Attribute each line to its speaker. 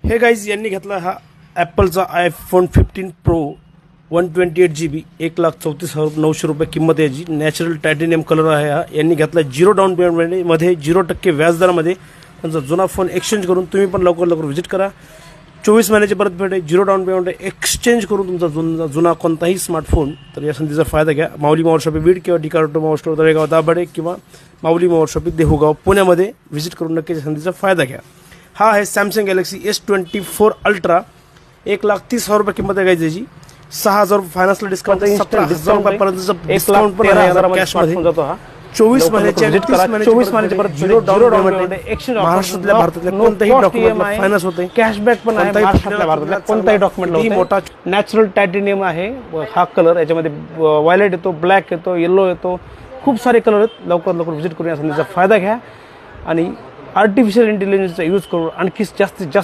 Speaker 1: हे गाईज यांनी घेतला हा ॲपलचा iPhone 15 Pro 128 GB 1,34,900 रुपये किंमत आहे याची. नॅचरल टायटेनियम कलर आहे हा. यांनी घेतला 0 डाऊन पेमेंटमध्ये 0% व्याजदरामध्ये. त्यांचा जुना फोन एक्सचेंज करून तुम्ही पण लवकर व्हिजिट करा. 24 महिन्याची परतफेड आहे, 0 डाऊन पेमेंट आहे. एक्सचेंज करून तुमचा जुना कोणताही स्मार्टफोन तर या संधीचा फायदा घ्या. माऊली मोबाईल शॉपी बीड किंवा डिकार्टो मोबाईल स्टोर तळेगाव दाभाडे किंवा माऊली मोबाईल शॉपी देहुगाव पुण्यामध्ये व्हिजिट करून नक्कीच या संधीचा फायदा घ्या. हा आहे सॅमसंग गॅलेक्सी S24 अल्ट्रा. 1,30,000 रुपये किंमत आहे त्याची. 6,000 फायनान्सला डिस्काउंट, 17,000 रुपयापर्यंतचं डिस्काउंट पण आहे कॅशमध्ये. 24 महिन्याच्या 24 महिन्याच्या परत 0 डाऊन पेमेंट एक्सचेंज महाराष्ट्रातल्या भारतातल्या कोणत्याही डॉक्युमेंट फायनान्स होते.
Speaker 2: कॅशबॅक पण आहे महाराष्ट्रातल्या भारतातल्या कोणताही डॉक्युमेंट
Speaker 1: मोठा
Speaker 2: नॅचरल टायटेनियम आहे. हा कलर याच्यामध्ये व्हायलेट येतो, ब्लॅक येतो, येलो येतो, खूप सारे कलर आहेत. लवकर व्हिजिट करून या संधीचा फायदा घ्या आणि आर्टिफिशियल इंटेलिजन्सचा यूज करून आणखी जास्तीत जास्त